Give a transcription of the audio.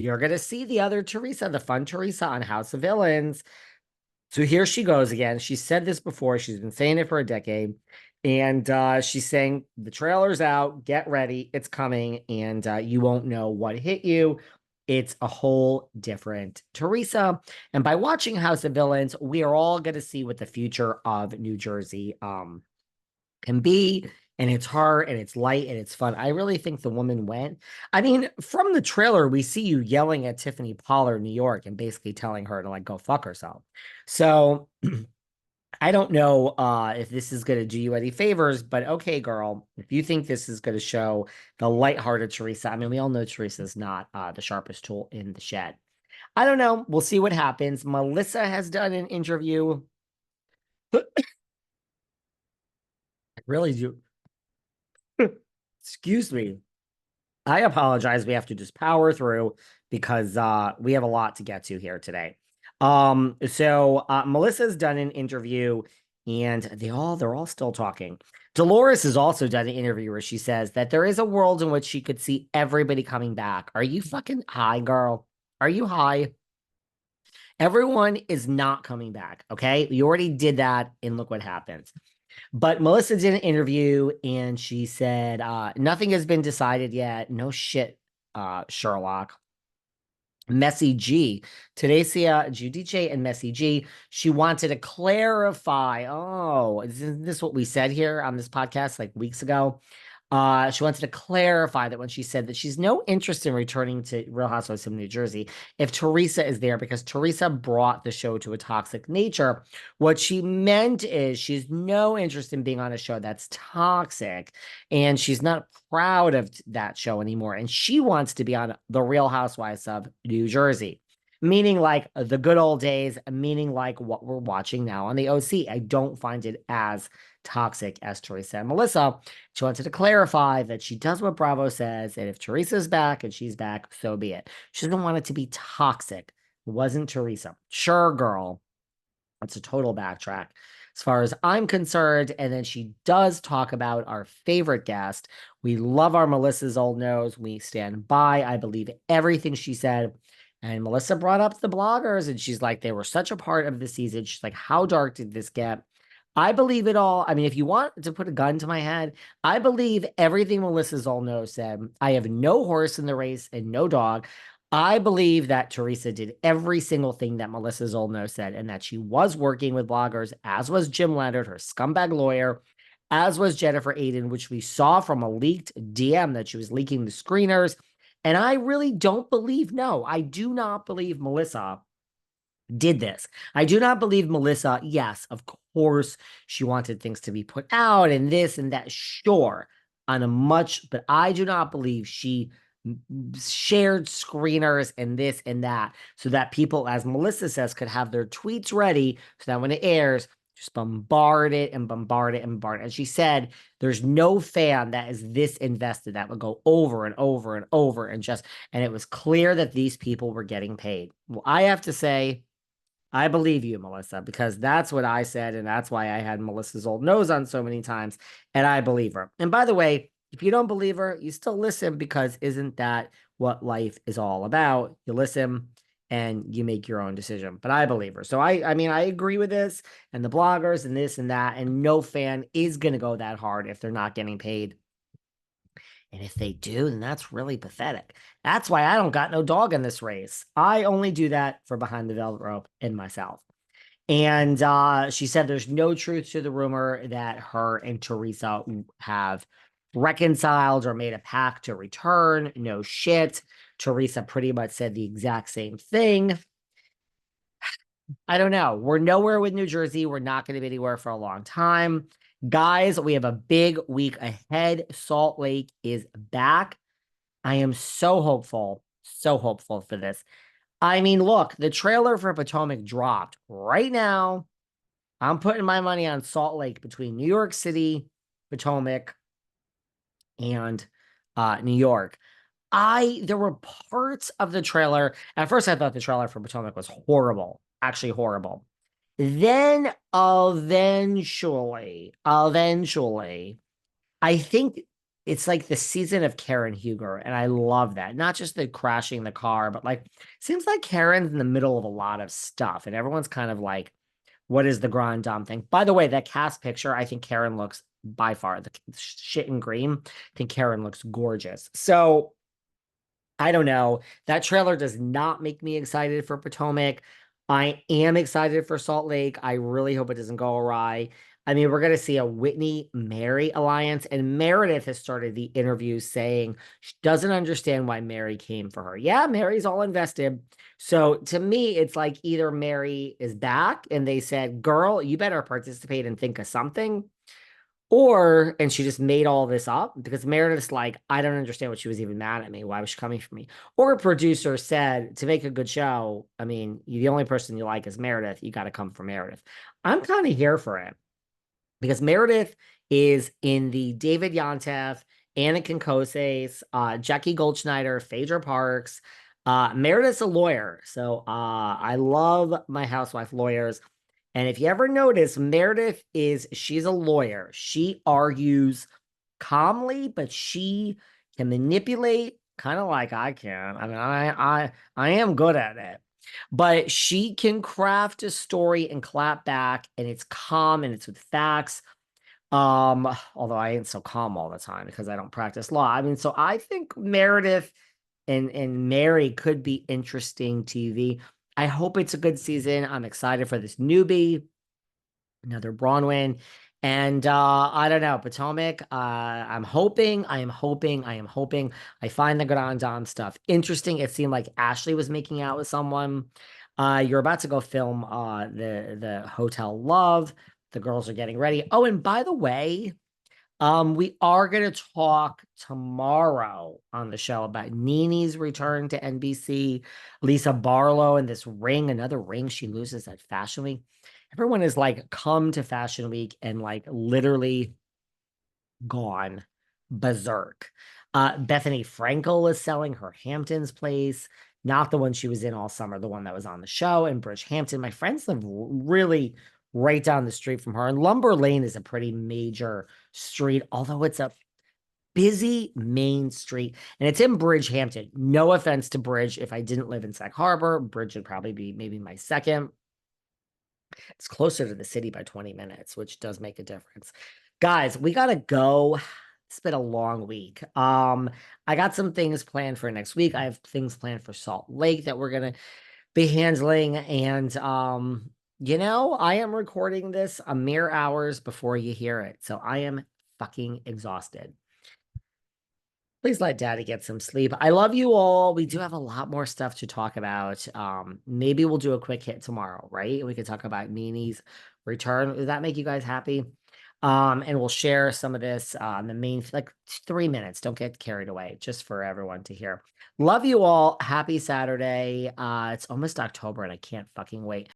You're going to see the other Teresa, the fun Teresa on House of Villains. So here she goes again. She said this before. She's been saying it for a decade. And she's saying the trailer's out. Get ready. It's coming. And you won't know what hit you. It's a whole different Teresa. And by watching House of Villains, we are all going to see what the future of New Jersey can be. And it's her and it's light and it's fun. I really think the woman went. I mean, from the trailer, we see you yelling at Tiffany Pollard in New York and basically telling her to like go fuck herself. So I don't know if this is going to do you any favors, but okay, girl, if you think this is going to show the lighthearted Teresa, I mean, we all know Teresa's not the sharpest tool in the shed. I don't know. We'll see what happens. Melissa has done an interview. I really do. Excuse me. I apologize. We have to just power through because we have a lot to get to here today. So Melissa's done an interview and they're all still talking. Dolores has also done an interview where she says that there is a world in which she could see everybody coming back. Are you fucking high, girl? Are you high? Everyone is not coming back. Okay. You already did that and look what happens. But Melissa did an interview and she said, nothing has been decided yet. No shit, Sherlock. Messy G, Teresa, Giudice, and Messy G. She wanted to clarify. Oh, isn't this what we said here on this podcast like weeks ago? She wanted to clarify that when she said that she's no interest in returning to Real Housewives of New Jersey if Teresa is there because Teresa brought the show to a toxic nature. What she meant is she's no interest in being on a show that's toxic and she's not proud of that show anymore. And she wants to be on the Real Housewives of New Jersey. Meaning like the good old days, meaning like what we're watching now on the OC. I don't find it as toxic as Teresa and Melissa. She wanted to clarify that she does what Bravo says, and if Teresa's back and she's back, so be it. She doesn't want it to be toxic. It wasn't Teresa. Sure, girl. That's a total backtrack as far as I'm concerned. And then she does talk about our favorite guest. We love our Melissa's old nose. We stand by. I believe everything she said. And Melissa brought up the bloggers and she's like, they were such a part of the season. She's like, how dark did this get? I believe it all. I mean, if you want to put a gun to my head, I believe everything Melissa Zolno said. I have no horse in the race and no dog. I believe that Teresa did every single thing that Melissa Zolno said and that she was working with bloggers, as was Jim Leonard, her scumbag lawyer, as was Jennifer Aiden, which we saw from a leaked DM that she was leaking the screeners. And I really don't believe, no, I do not believe Melissa did this. I do not believe Melissa, yes, of course, she wanted things to be put out and this and that, sure, on a much, but I do not believe she shared screeners and this and that so that people, as Melissa says, could have their tweets ready so that when it airs, just bombard it and bombard it and bombard it. And she said, there's no fan that is this invested that would go over and over and over and just, and it was clear that these people were getting paid. Well, I have to say, I believe you, Melissa, because that's what I said. And that's why I had Melissa's old nose on so many times. And I believe her. And by the way, if you don't believe her, you still listen because isn't that what life is all about? You listen and you make your own decision. But I believe her. So I mean, I agree with this and the bloggers and this and that. And no fan is going to go that hard if they're not getting paid. And if they do, then that's really pathetic. That's why I don't got no dog in this race. I only do that for Behind the Velvet Rope and myself. And she said there's no truth to the rumor that her and Teresa have reconciled or made a pact to return. No shit. Teresa pretty much said the exact same thing. I don't know. We're nowhere with New Jersey. We're not going to be anywhere for a long time. Guys, we have a big week ahead. Salt Lake is back. I am so hopeful for this. I mean, look, the trailer for Potomac dropped right now. I'm putting my money on Salt Lake between New York City, Potomac, and New York. There were parts of the trailer. At first, I thought the trailer for Potomac was horrible, actually horrible. Then eventually, I think it's like the season of Karen Huger, and I love that. Not just the crashing the car, but like seems like Karen's in the middle of a lot of stuff, and everyone's kind of like, what is the grand dame thing? By the way, that cast picture, I think Karen looks by far the shit in green. I think Karen looks gorgeous. So I don't know. That trailer does not make me excited for Potomac. I am excited for Salt Lake. I really hope it doesn't go awry. I mean, we're going to see a Whitney Mary alliance, and Meredith has started the interview saying she doesn't understand why Mary came for her. Yeah, Mary's all invested. So to me, it's like either Mary is back and they said, girl, you better participate and think of something, or, and she just made all this up because Meredith's like, I don't understand what she was even mad at me. Why was she coming for me? Or a producer said, to make a good show, I mean, the only person you like is Meredith. You got to come for Meredith. I'm kind of here for it because Meredith is in the David Yontef, Anakin Koses, Jackie Goldschneider, Phaedra Parks. Meredith's a lawyer. So I love my housewife lawyers. And if you ever notice, Meredith she's a lawyer. She argues calmly, but she can manipulate kind of like I can. I mean, I am good at it. But she can craft a story and clap back, and it's calm and it's with facts. Although I ain't so calm all the time because I don't practice law. I mean, so I think Meredith and Mary could be interesting TV. I hope it's a good season. I'm excited for this newbie, another Bronwyn. And I don't know, Potomac. I am hoping I find the Grand Dame stuff interesting. It seemed like Ashley was making out with someone. You're about to go film the Hotel Love. The girls are getting ready. Oh, and by the way, we are going to talk tomorrow on the show about Nene's return to NBC, Lisa Barlow, and this ring, another ring she loses at Fashion Week. Everyone is like come to Fashion Week and like literally gone berserk. Bethany Frankel is selling her Hamptons place, not the one she was in all summer, the one that was on the show in Bridgehampton. My friends live really right down the street from her. And Lumber Lane is a pretty major street, although it's a busy main street and it's in Bridgehampton. No offense to Bridge. If I didn't live in Sag Harbor, Bridge would probably be maybe my second. It's closer to the city by 20 minutes, which does make a difference. Guys, we gotta go. It's been a long week. I got some things planned for next week. I have things planned for Salt Lake that we're gonna be handling. And I am recording this a mere hours before you hear it. So I am fucking exhausted. Please let daddy get some sleep. I love you all. We do have a lot more stuff to talk about. Maybe we'll do a quick hit tomorrow, right? We could talk about Nene's return. Does that make you guys happy? And we'll share some of this the main, like 3 minutes. Don't get carried away, just for everyone to hear. Love you all. Happy Saturday. It's almost October and I can't fucking wait.